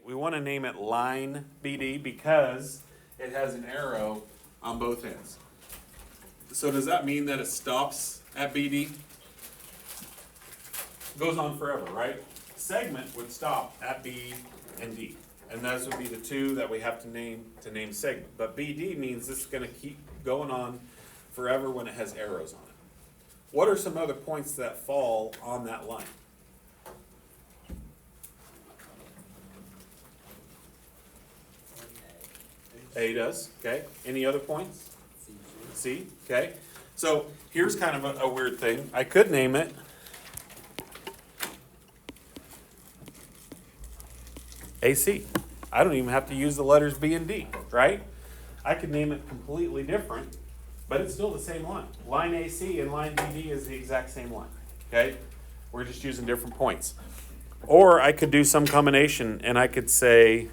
We want to name it line BD because it has an arrow on both ends. So does that mean that it stops at BD? Goes on forever, right? Segment would stop at B and D. And those would be the two that we have to name segment. But BD means this is going to keep going on forever when it has arrows on it. What are some other points that fall on that line? A does, okay. Any other points? C, okay. So here's kind of a weird thing. I could name it AC. I don't even have to use the letters B and D, right? I could name it completely different, but it's still the same line. Line AC and line BD is the exact same line, okay? We're just using different points. Or I could do some combination and I could say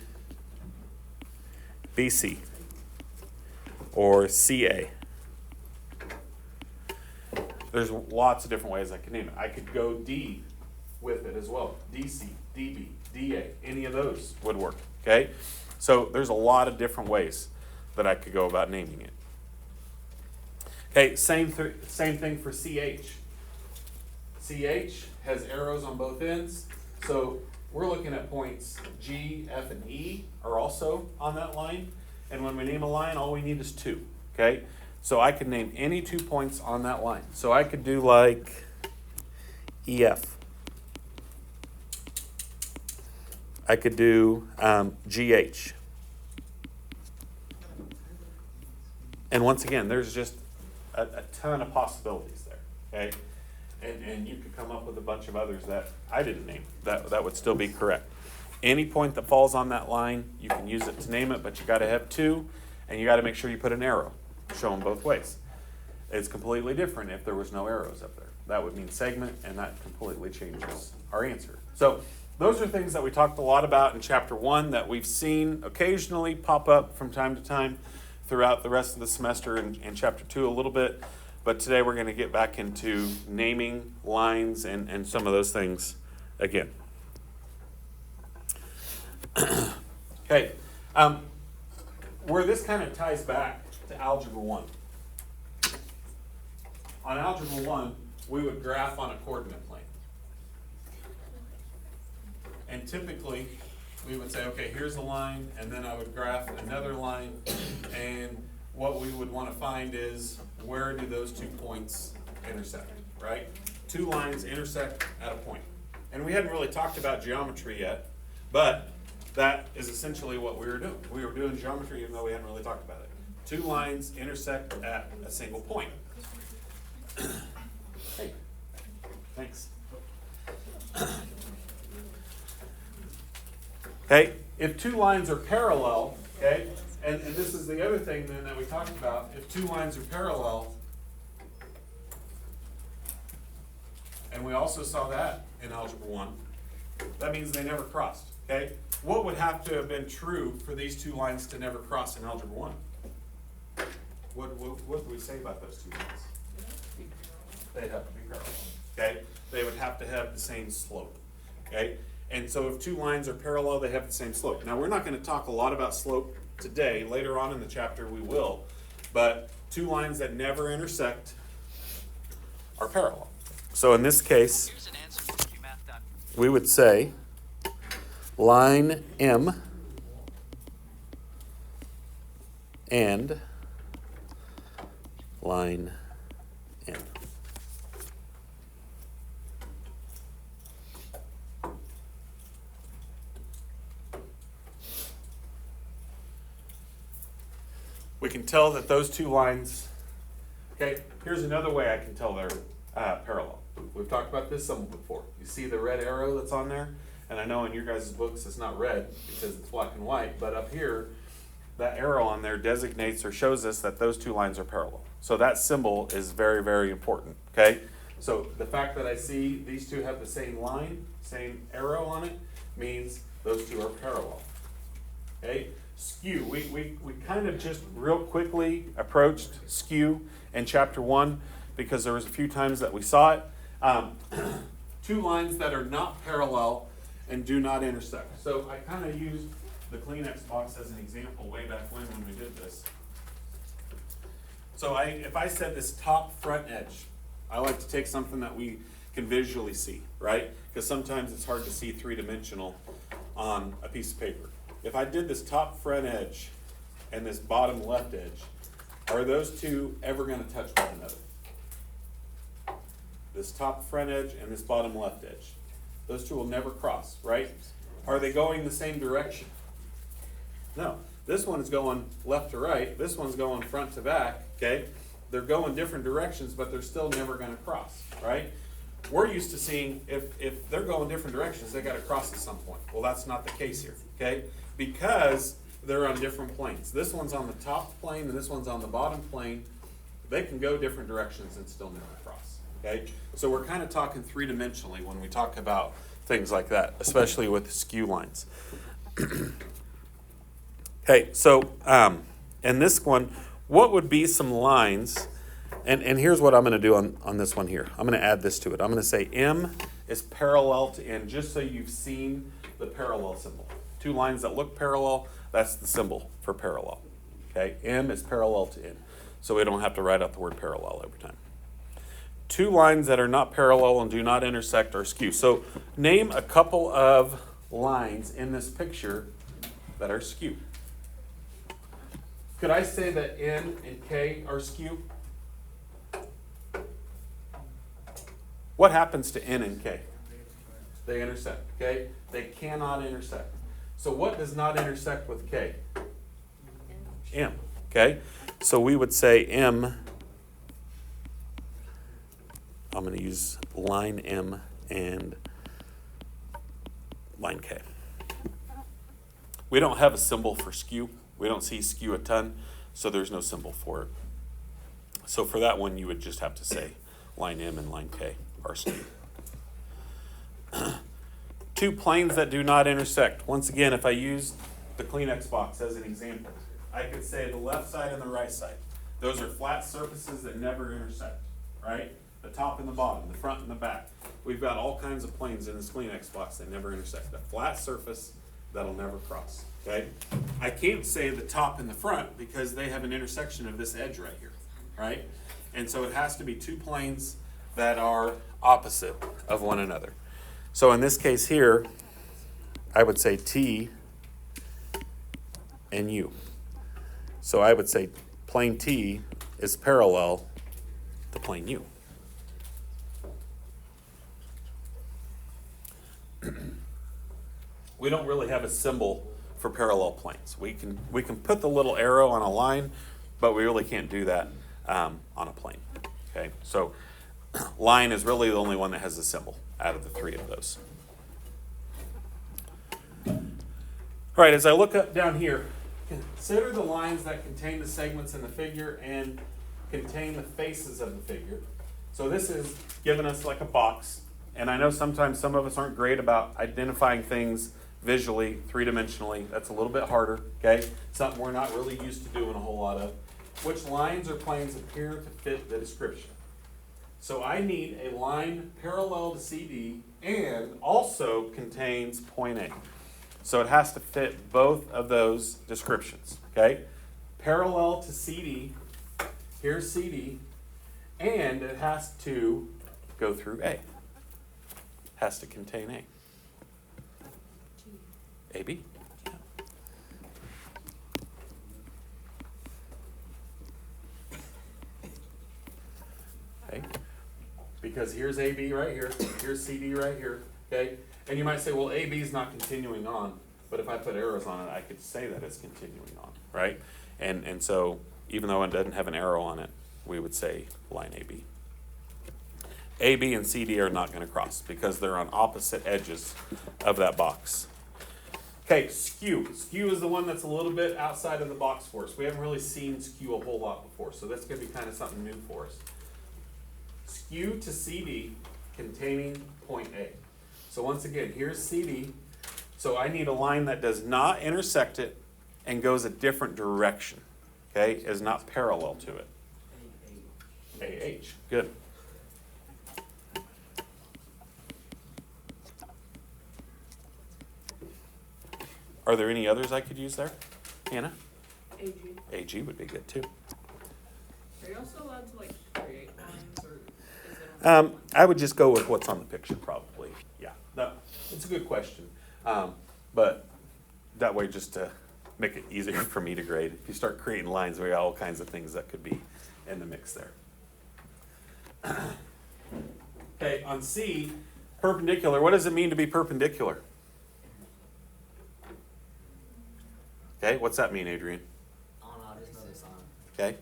BC or CA. There's lots of different ways I could name it. I could go D with it as well. DC, DB, DA, any of those would work, okay? So there's a lot of different ways that I could go about naming it. Okay, same thing for CH. CH has arrows on both ends, so we're looking at points G, F, and E are also on that line. And when we name a line, all we need is two, okay? So I could name any 2 points on that line. So I could do like EF. I could do GH. And once again, there's just a ton of possibilities there, okay? And you could come up with a bunch of others that I didn't name that would still be correct. Any point that falls on that line, you can use it to name it, but you got to have two, and you got to make sure you put an arrow. Show them both ways. It's completely different if there was no arrows up there. That would mean segment, and that completely changes our answer. So those are things that we talked a lot about in chapter 1 that we've seen occasionally pop up from time to time throughout the rest of the semester in chapter 2 a little bit. But today we're going to get back into naming lines and some of those things again. Okay, where this kind of ties back to Algebra 1. On Algebra 1, we would graph on a coordinate plane. And typically, we would say, okay, here's a line, and then I would graph another line, and what we would want to find is where do those 2 points intersect, right? 2 lines intersect at a point. And we hadn't really talked about geometry yet, but that is essentially what we were doing. We were doing geometry even though we hadn't really talked about it. 2 lines intersect at a single point. Hey, thanks. Okay, if 2 lines are parallel, okay, and this is the other thing then that we talked about, if 2 lines are parallel, and we also saw that in Algebra 1, that means they never crossed, okay? What would have to have been true for these 2 lines to never cross in Algebra 1? What do we say about those 2 lines? They'd have to be parallel, okay? They would have to have the same slope, okay? And so if 2 lines are parallel, they have the same slope. Now, we're not going to talk a lot about slope today. Later on in the chapter, we will. But 2 lines that never intersect are parallel. So in this case, we would say line M and line N. We can tell that those 2 lines, okay, here's another way I can tell they're parallel. We've talked about this some before. You see the red arrow that's on there? And I know in your guys' books it's not red because it's black and white, but up here, that arrow on there designates or shows us that those 2 lines are parallel. So that symbol is very, very important, okay? So the fact that I see these 2 have the same line, same arrow on it, means those 2 are parallel, okay? Skew, we kind of just real quickly approached skew in chapter 1 because there was a few times that we saw it. 2 lines that are not parallel and do not intersect. So I kind of used the Kleenex box as an example way back when we did this. So if I said this top front edge, I like to take something that we can visually see, right? Because sometimes it's hard to see three-dimensional on a piece of paper. If I did this top front edge and this bottom left edge, are those two ever going to touch one another? This top front edge and this bottom left edge. Those two will never cross, right? Are they going the same direction? No. This one's going left to right. This one's going front to back, okay? They're going different directions, but they're still never going to cross, right? We're used to seeing if they're going different directions, they got to cross at some point. Well, that's not the case here, okay? Because they're on different planes. This one's on the top plane and this one's on the bottom plane. They can go different directions and still never cross, okay? So we're kind of talking three-dimensionally when we talk about things like that, especially with skew lines. Okay, so in this one, what would be some lines, and here's what I'm going to do on this one here. I'm going to add this to it. I'm going to say M is parallel to N, just so you've seen the parallel symbol. Two lines that look parallel, that's the symbol for parallel. Okay, M is parallel to N, so we don't have to write out the word parallel every time. Two lines that are not parallel and do not intersect are skew. So name a couple of lines in this picture that are skew. Could I say that N and K are skew? What happens to N and K? They intersect, okay? They cannot intersect. So what does not intersect with K? M, okay? So we would say M, I'm going to use line M and line K. We don't have a symbol for skew. We don't see skew a ton, so there's no symbol for it. So for that one, you would just have to say line M and line K are skew. Two planes that do not intersect. Once again, if I use the Kleenex box as an example, I could say the left side and the right side. Those are flat surfaces that never intersect, right? The top and the bottom, the front and the back. We've got all kinds of planes in this Kleenex box that never intersect. A flat surface that'll never cross, okay? I can't say the top and the front because they have an intersection of this edge right here, right? And so it has to be two planes that are opposite of one another. So in this case here, I would say T and U. So I would say plane T is parallel to plane U. We don't really have a symbol for parallel planes. We can put the little arrow on a line, but we really can't do that on a plane. Okay, so line is really the only one that has a symbol out of the three of those. All right, as I look up down here, consider the lines that contain the segments in the figure and contain the faces of the figure. So this is giving us like a box, and I know sometimes some of us aren't great about identifying things visually, three-dimensionally. That's a little bit harder, okay? Something we're not really used to doing a whole lot of. Which lines or planes appear to fit the description? So I need a line parallel to CD and also contains point A. So it has to fit both of those descriptions, okay? Parallel to CD, here's CD, and it has to go through A. Has to contain A. AB? Yeah. Okay. Because here's AB right here, here's CD right here, okay? And you might say, well, AB is not continuing on, but if I put arrows on it, I could say that it's continuing on, right? And so even though it doesn't have an arrow on it, we would say line AB. AB and CD are not going to cross because they're on opposite edges of that box. Okay, skew. Skew is the one that's a little bit outside of the box for us. We haven't really seen skew a whole lot before, so that's going to be kind of something new for us. Skew to CD containing point A. So once again, here's CD. So I need a line that does not intersect it and goes a different direction. Okay, is not parallel to it. AH. Good. Are there any others I could use there? Hannah? AG. AG would be good too. Are you also allowed to like create lines or is it on I would just go with what's on the picture probably. Yeah, no, it's a good question. But that way just to make it easier for me to grade. If you start creating lines, we got all kinds of things that could be in the mix there. Okay, on C, perpendicular, what does it mean to be perpendicular? Okay, what's that mean, Adrian? Oh no, I just know the song. Okay.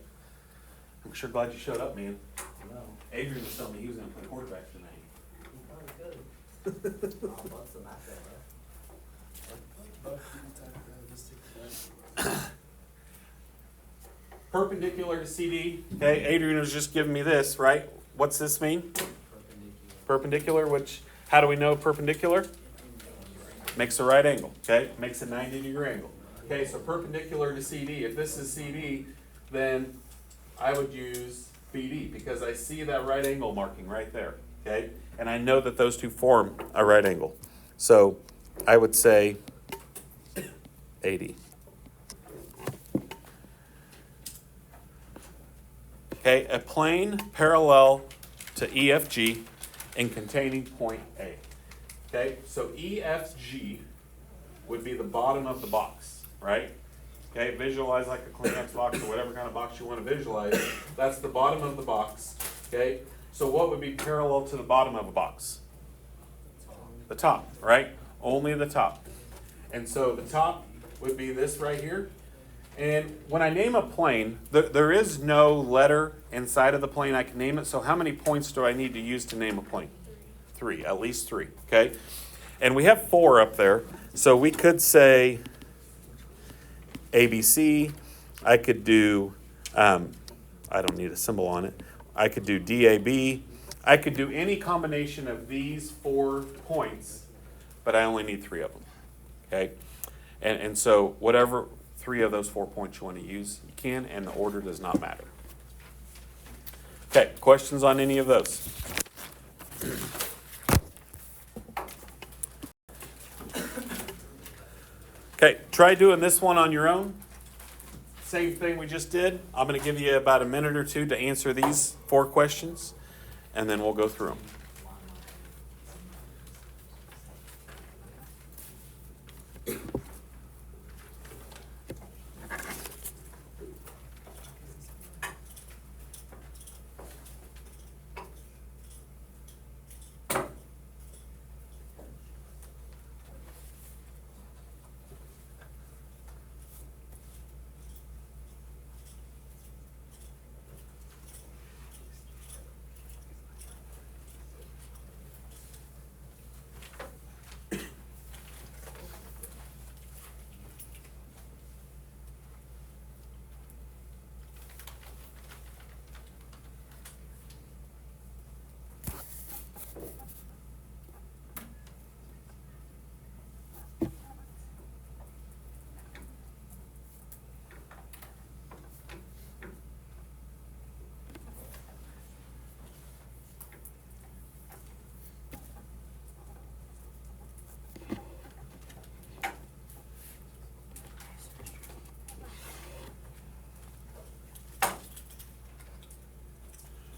I'm sure glad you showed up, man. No. Adrian was telling me he was going to play quarterback tonight. He probably could. I'll bust the matchup, bro. Perpendicular to CD. Okay, Adrian was just giving me this, right? What's this mean? Perpendicular, which, how do we know perpendicular? Makes a right angle, okay? Makes a 90-degree angle. Okay, so perpendicular to CD. If this is CD, then I would use BD because I see that right angle marking right there, okay? And I know that those two form a right angle. So I would say 80. Okay, a plane parallel to EFG and containing point A. Okay, so EFG would be the bottom of the box, right? Okay, visualize like a Kleenex box or whatever kind of box you want to visualize. That's the bottom of the box, okay? So what would be parallel to the bottom of a box? The top, right? Only the top. And so the top would be this right here. And when I name a plane, there is no letter inside of the plane I can name it. So how many points do I need to use to name a plane? 3, at least 3, okay? And we have 4 up there. So we could say ABC. I could do, I don't need a symbol on it. I could do DAB. I could do any combination of these 4 points, but I only need 3 of them, okay? And so whatever 3 of those 4 points you want to use, you can, and the order does not matter. Okay, questions on any of those? Okay, try doing this one on your own. Same thing we just did. I'm going to give you about a minute or 2 to answer these 4 questions, and then we'll go through them.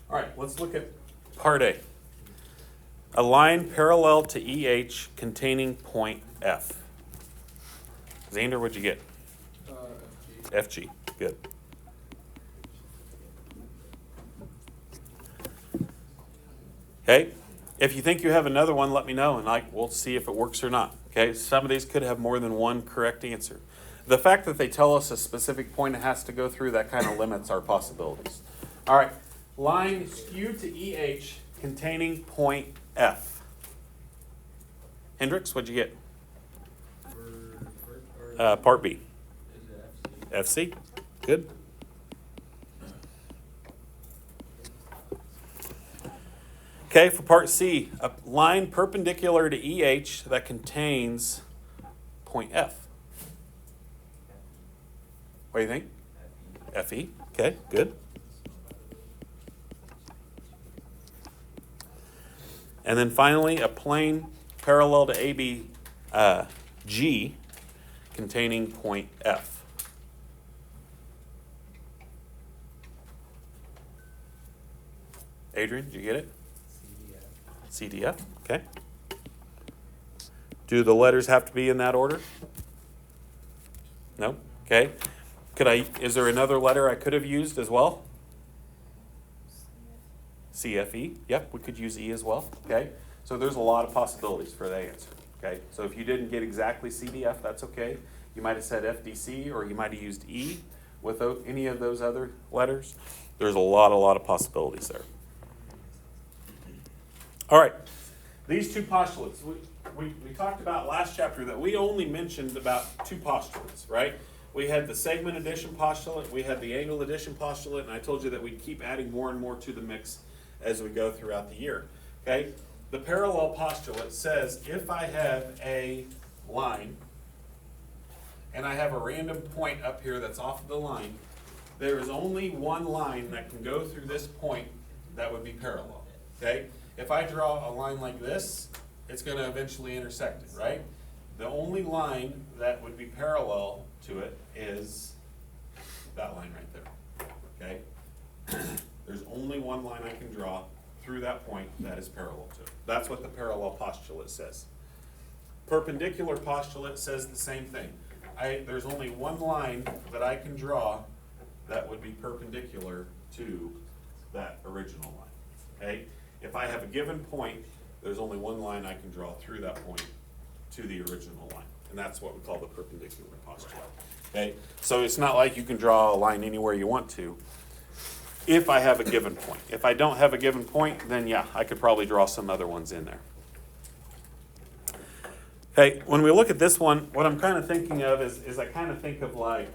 All right, let's look at part A. A line parallel to EH containing point F. Xander, what'd you get? FG. Good. Okay, if you think you have another one, let me know, and we'll see if it works or not. Okay, some of these could have more than one correct answer. The fact that they tell us a specific point it has to go through, that kind of limits our possibilities. All right. Line skewed to EH containing point F. Hendricks, what'd you get? Part B. FC. Good. Okay, for part C, a line perpendicular to EH that contains point F. What do you think? FE. Okay, good. And then finally, a plane parallel to AB G containing point F. Adrian, did you get it? CDF, okay. Do the letters have to be in that order? No? Okay. Is there another letter I could have used as well? CFE, yep, we could use E as well, okay? So there's a lot of possibilities for the answer, okay? So if you didn't get exactly CDF, that's okay. You might have said FDC, or you might have used E with any of those other letters. There's a lot of possibilities there. All right, these two postulates, we talked about last chapter that we only mentioned about two postulates, right? We had the segment addition postulate, we had the angle addition postulate, and I told you that we'd keep adding more and more to the mix as we go throughout the year, okay? The parallel postulate says if I have a line and I have a random point up here that's off of the line, there is only one line that can go through this point that would be parallel, okay? If I draw a line like this, it's going to eventually intersect it, right? The only line that would be parallel to it is that line right there, okay? There's only one line I can draw through that point that is parallel to it. That's what the parallel postulate says. Perpendicular postulate says the same thing. There's only one line that I can draw that would be perpendicular to that original line, okay? If I have a given point, there's only one line I can draw through that point to the original line. And that's what we call the perpendicular postulate, okay? So it's not like you can draw a line anywhere you want to if I have a given point. If I don't have a given point, then yeah, I could probably draw some other ones in there. Okay, when we look at this one, what I'm kind of thinking of is I kind of think of like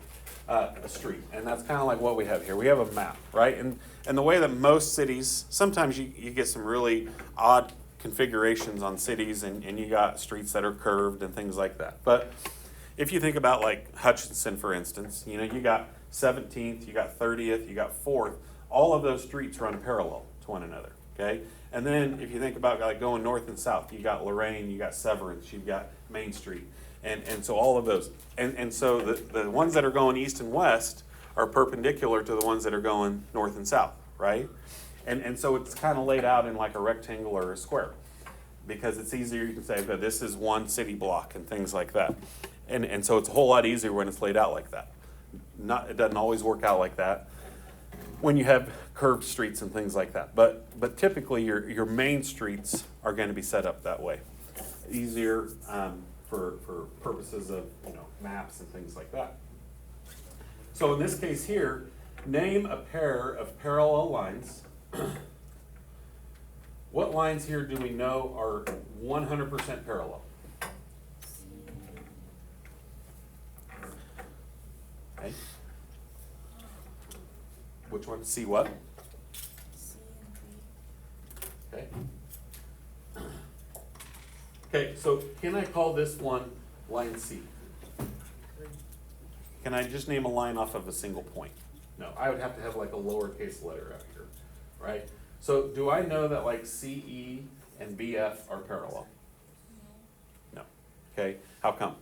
a street, and that's kind of like what we have here. We have a map, right? And the way that most cities, sometimes you get some really odd configurations on cities, and you got streets that are curved and things like that. But if you think about like Hutchinson, for instance, you got 17th, you got 30th, you got 4th, all of those streets run parallel to one another, okay? And then if you think about like going north and south, you got Lorraine, you got Severance, you've got Main Street, and so all of those. And so the ones that are going east and west are perpendicular to the ones that are going north and south, right? And so it's kind of laid out in like a rectangle or a square, because it's easier. You can say, okay, this is one city block and things like that. And so it's a whole lot easier when it's laid out like that. It doesn't always work out like that when you have curved streets and things like that. But typically your main streets are going to be set up that way. Easier for purposes of maps and things like that. So in this case here, name a pair of parallel lines. What lines here do we know are 100% parallel? Okay. Which one? C what? C and Okay. Okay, so can I call this one line C? Can I just name a line off of a single point? No, I would have to have like a lowercase letter out here, right? So do I know that like CE and BF are parallel? No. Okay, how come?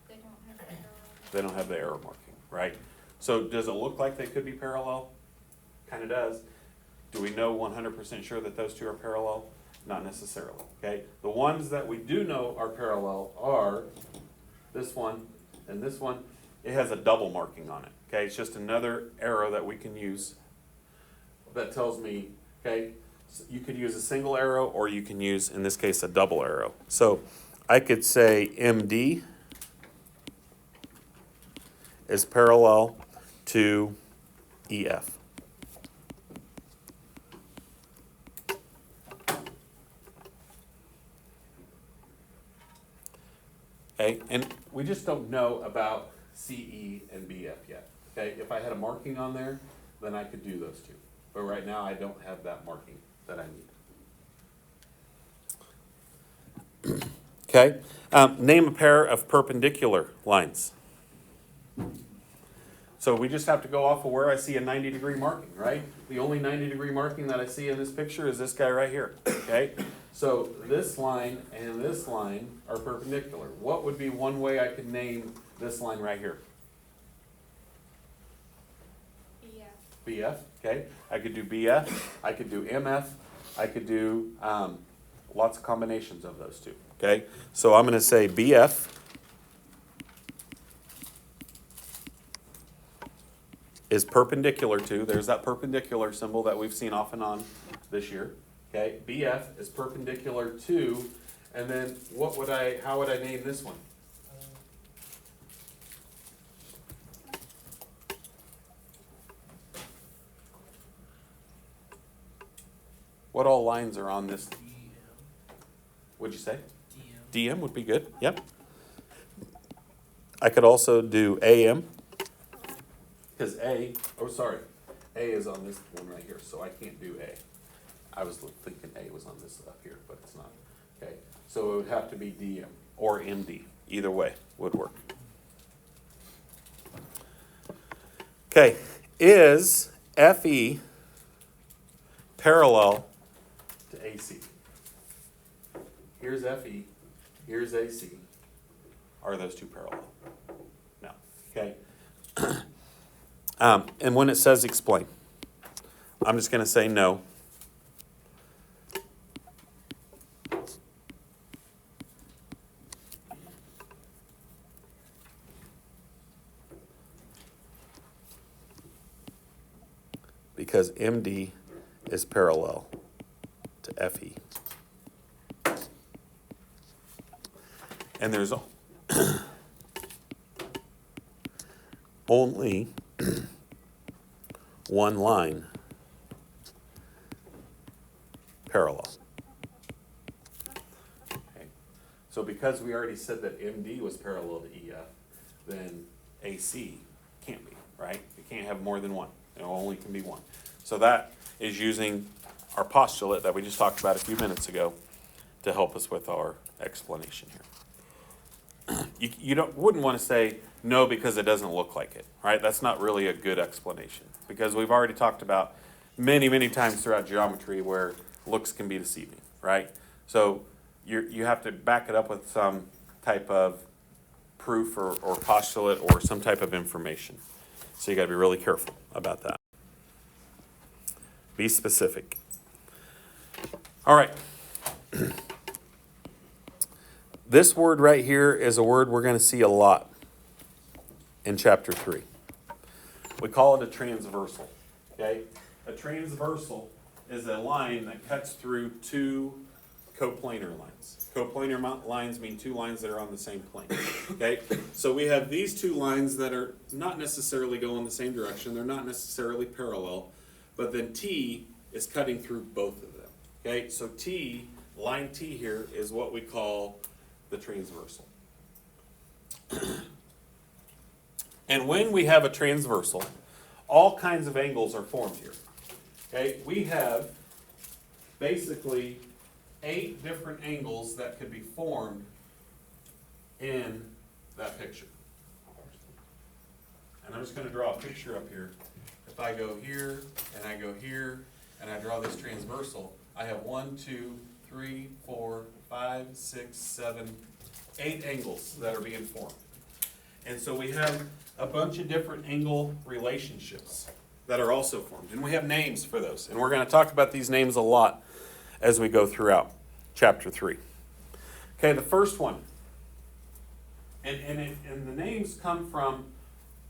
They don't have arrow. They don't have the arrow marking, right? So does it look like they could be parallel? Kind of does. Do we know 100% sure that those two are parallel? Not necessarily, okay? The ones that we do know are parallel are this one and this one. It has a double marking on it, okay? It's just another arrow that we can use that tells me, okay, so you could use a single arrow or you can use, in this case, a double arrow. So I could say MD is parallel to EF. Okay, and we just don't know about CE and BF yet. Okay, if I had a marking on there, then I could do those two. But right now, I don't have that marking that I need. Okay, name a pair of perpendicular lines. So we just have to go off of where I see a 90-degree marking, right? The only 90-degree marking that I see in this picture is this guy right here, okay? So this line and this line are perpendicular. What would be one way I could name this line right here? BF. BF, okay? I could do BF, I could do MF, I could do lots of combinations of those two, okay? So I'm going to say BF is perpendicular to, there's that perpendicular symbol that we've seen off and on this year, okay? BF is perpendicular to, and then how would I name this one? What all lines are on this? What'd you say? DM would be good, yep. I could also do AM, because A is on this one right here, so I can't do A. I was thinking A was on this up here, but it's not. Okay, so it would have to be DM or MD. Either way would work. Okay, is FE parallel to AC? Here's FE, here's AC. Are those two parallel? No. Okay. And when it says explain, I'm just going to say no. Because MD is parallel to FE. And there's only one line parallel. Okay. So because we already said that MD was parallel to EF, then AC can't be, right? It can't have more than one. It only can be one. So that is using our postulate that we just talked about a few minutes ago to help us with our explanation here. You wouldn't want to say no because it doesn't look like it, right? That's not really a good explanation because we've already talked about many, many times throughout geometry where looks can be deceiving, right? So you have to back it up with some type of proof or postulate or some type of information. So you got to be really careful about that. Be specific. All right. This word right here is a word we're going to see a lot in chapter 3. We call it a transversal. Okay? A transversal is a line that cuts through two coplanar lines. Coplanar lines mean two lines that are on the same plane. Okay? So we have these two lines that are not necessarily going the same direction. They're not necessarily parallel. But then T is cutting through both of them. Okay? So T, line T here, is what we call the transversal. And when we have a transversal, all kinds of angles are formed here. Okay? We have basically 8 different angles that could be formed in that picture. And I'm just going to draw a picture up here. If I go here, and I go here, and I draw this transversal, I have 1, 2, 3, 4, 5, 6, 7, 8 angles that are being formed. And so we have a bunch of different angle relationships that are also formed. And we have names for those. And we're going to talk about these names a lot as we go throughout chapter 3. Okay, the first one. And the names come from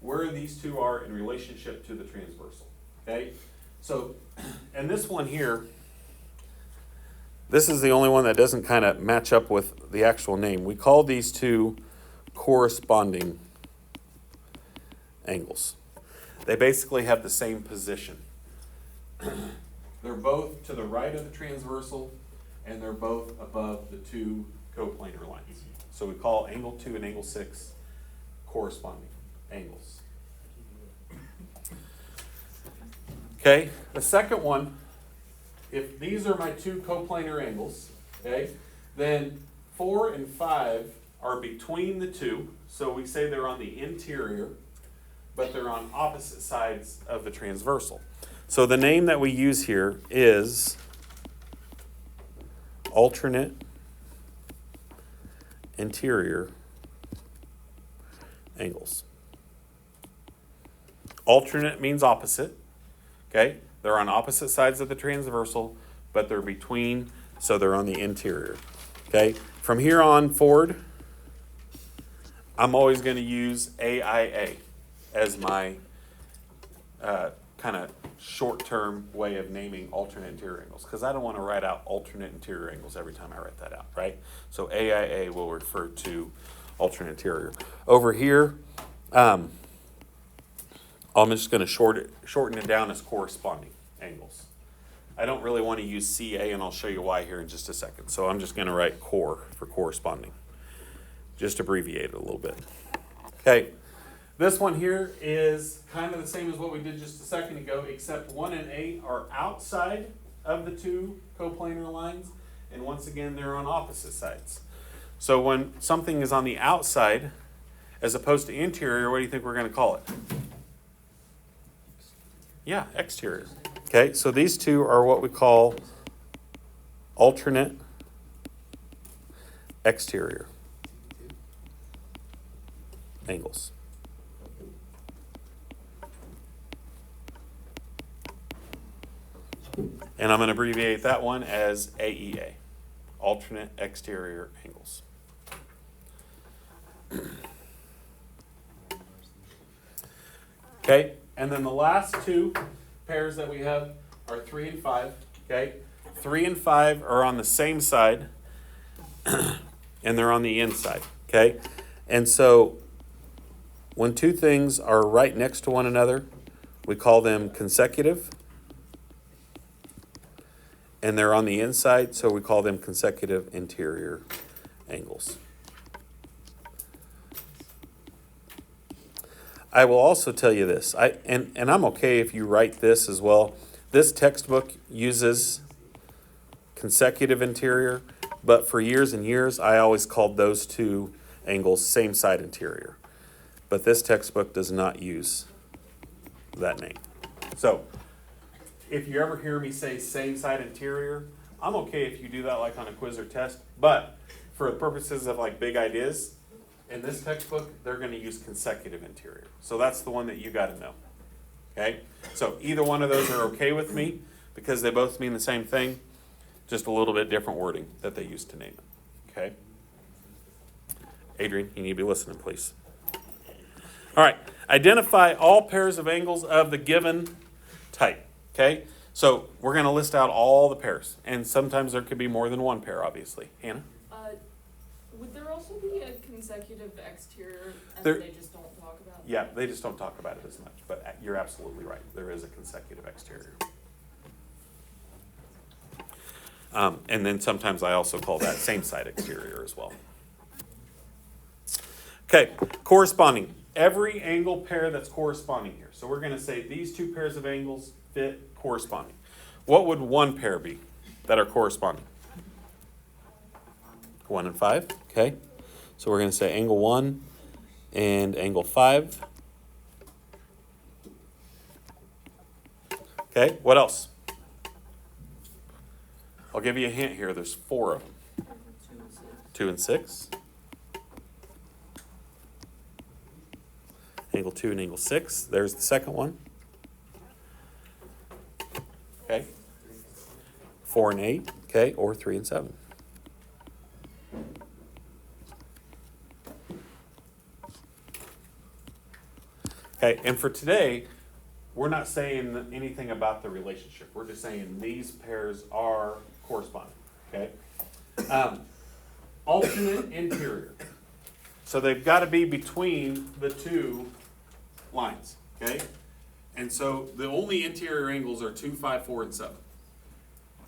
where these two are in relationship to the transversal. Okay? So, and this one here, this is the only one that doesn't kind of match up with the actual name. We call these two corresponding angles. They basically have the same position. They're both to the right of the transversal, and they're both above the two coplanar lines. So we call angle 2 and angle 6 corresponding angles. Okay, the second one, if these are my two coplanar angles, okay, then 4 and 5 are between the two. So we say they're on the interior, but they're on opposite sides of the transversal. So the name that we use here is alternate interior angles. Alternate means opposite, okay? They're on opposite sides of the transversal, but they're between, so they're on the interior, okay? From here on forward, I'm always going to use AIA as my kind of short-term way of naming alternate interior angles, because I don't want to write out alternate interior angles every time I write that out, right? So AIA will refer to alternate interior. Over here, I'm just going to shorten it down as corresponding angles. I don't really want to use CA, and I'll show you why here in just a second. So I'm just going to write core for corresponding. Just abbreviate it a little bit. Okay, this one here is kind of the same as what we did just a second ago, except 1 and 8 are outside of the two coplanar lines, and once again, they're on opposite sides. So when something is on the outside, as opposed to interior, what do you think we're going to call it? Yeah, exterior. Okay, so these two are what we call alternate exterior angles. And I'm going to abbreviate that one as AEA, alternate exterior angles. Okay, and then the last two pairs that we have are 3 and 5. Okay, 3 and 5 are on the same side, and they're on the inside. Okay, and so when two things are right next to one another, we call them consecutive. And they're on the inside, so we call them consecutive interior angles. I will also tell you this, and I'm okay if you write this as well. This textbook uses consecutive interior, but for years and years, I always called those two angles same side interior. But this textbook does not use that name. So, if you ever hear me say same side interior, I'm okay if you do that like on a quiz or test, but for the purposes of like big ideas, in this textbook, they're going to use consecutive interior. So that's the one that you got to know. Okay? So either one of those are okay with me because they both mean the same thing, just a little bit different wording that they use to name it. Okay? Adrian, you need to be listening, please. All right. Identify all pairs of angles of the given type. Okay, so we're going to list out all the pairs, and sometimes there could be more than one pair, obviously. Hannah? Would there also be a consecutive exterior and There- they just don't talk about it? Yeah, they just don't talk about it as much, but you're absolutely right. There is a consecutive exterior. And then sometimes I also call that same side exterior as well. Okay, corresponding. Every angle pair that's corresponding here. So we're going to say these two pairs of angles fit corresponding. What would one pair be that are corresponding? 1 and 5, okay? So we're going to say angle 1 and angle 5. Okay, what else? I'll give you a hint here. There's 4 of them. 2 and 6. Angle 2 and angle 6. There's the second one. Okay. 4 and 8. Okay, or 3 and 7. Okay, and for today, we're not saying anything about the relationship. We're just saying these pairs are corresponding. Okay. Alternate interior. So they've got to be between the two lines. Okay. And so the only interior angles are 2, 5, 4, and 7.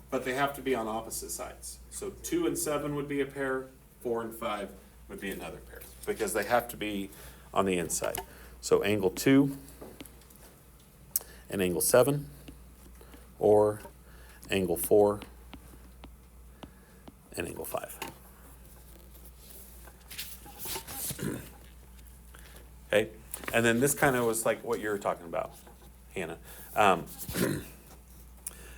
But they have to be on opposite sides. So 2 and 7 would be a pair, 4 and 5 would be another pair. Because they have to be on the inside. So angle 2 and angle 7, or angle 4 and angle 5. Okay, and then this kind of was like what you were talking about, Hannah.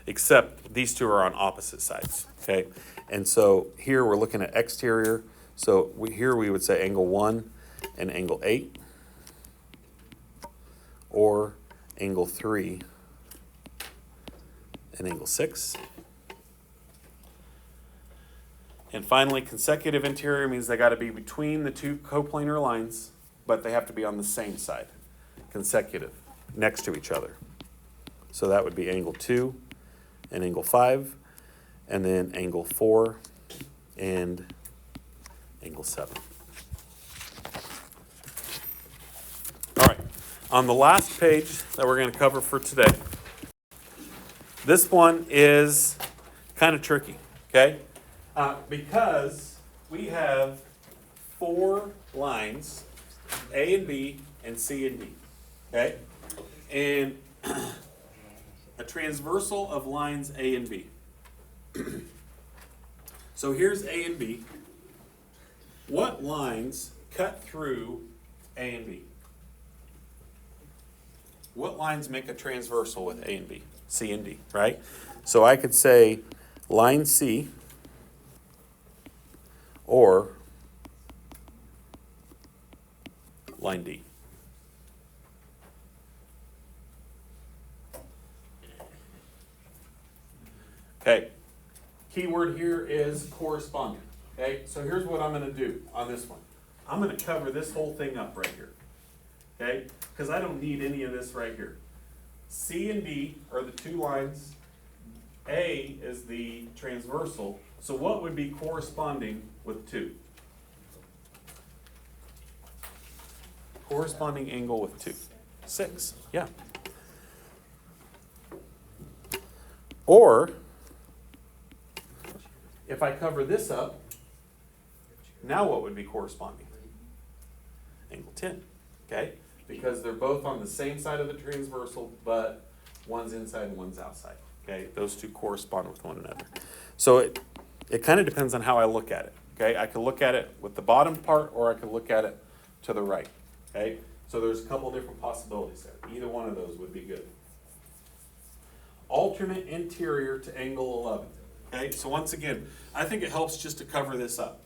Except these two are on opposite sides. Okay, And so here we're looking at exterior. So here we would say angle 1 and angle 8, or angle 3 and angle 6. And finally, consecutive interior means they got to be between the two coplanar lines, but they have to be on the same side, consecutive, next to each other. So that would be angle 2 and angle 5, and then angle 4 and angle 7. All right, on the last page that we're going to cover for today, this one is kind of tricky, okay? Because we have 4 lines, A and B and C and D, okay? And a transversal of lines A and B. So here's A and B. What lines cut through A and B? What lines make a transversal with A and B? C and D, right? So I could say line C or line D. Okay, keyword here is corresponding. Okay, so here's what I'm going to do on this one. I'm going to cover this whole thing up right here. Okay, because I don't need any of this right here. C and D are the 2 lines. A is the transversal. So what would be corresponding with 2? Corresponding angle with 2. 6, yeah. Or, if I cover this up, now what would be corresponding? Angle 10, okay? Because they're both on the same side of the transversal, but one's inside and one's outside, okay? Those 2 correspond with one another. So it kind of depends on how I look at it, okay? I could look at it with the bottom part, or I could look at it to the right, okay? So there's a couple different possibilities there. Either one of those would be good. Alternate interior to angle 11. Okay, so once again, I think it helps just to cover this up,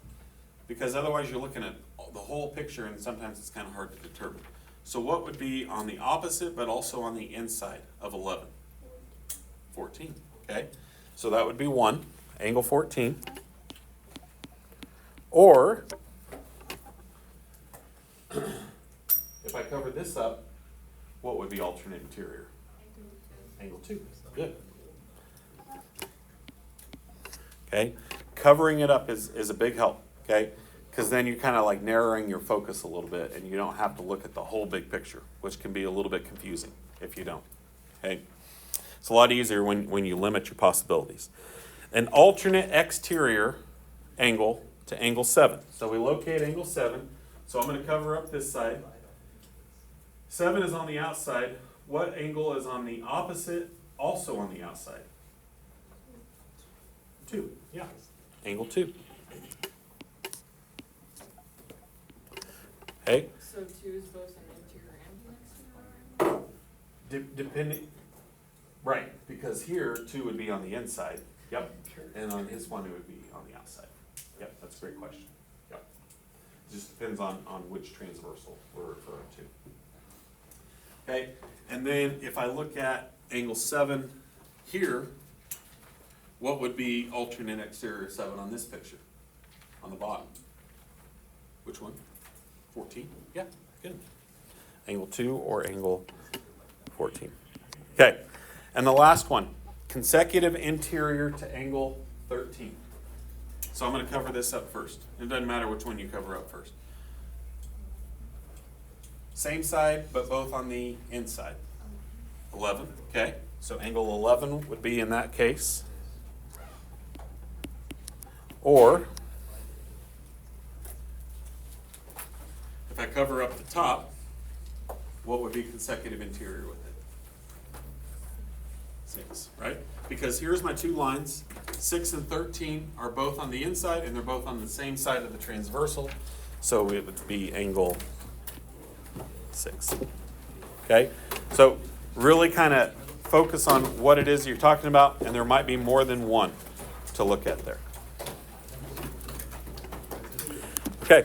because otherwise you're looking at the whole picture and sometimes it's kind of hard to determine. So what would be on the opposite but also on the inside of 11? 14, okay? So that would be 1, angle 14. Or, if I cover this up, what would be alternate interior? Angle 2, good. Okay, covering it up is a big help, okay? Because then you're kind of like narrowing your focus a little bit and you don't have to look at the whole big picture, which can be a little bit confusing if you don't, okay? It's a lot easier when you limit your possibilities. An alternate exterior angle to angle 7. So we locate angle 7. So I'm going to cover up this side. 7 is on the outside. What angle is on the opposite, also on the outside? 2, yeah, angle 2. Okay, So 2 is both an interior and an exterior? depending, right, because here 2 would be on the inside, yep, and on this one it would be on the outside. Yep, that's a great question. Yep, it just depends on which transversal we're referring to. Okay, and then if I look at angle 7 here, what would be alternate exterior 7 on this picture? On the bottom. Which one? 14? Yeah, good. Angle 2 or angle 14. Okay, and the last one, consecutive interior to angle 13. So I'm going to cover this up first. It doesn't matter which one you cover up first. Same side, but both on the inside. 11, okay? So angle 11 would be in that case. Or, if I cover up the top, what would be consecutive interior with it? 6, right? Because here's my 2 lines. 6 and 13 are both on the inside, and they're both on the same side of the transversal. So it would be angle 6. Okay? So really kind of focus on what it is you're talking about, and there might be more than one to look at there. Okay,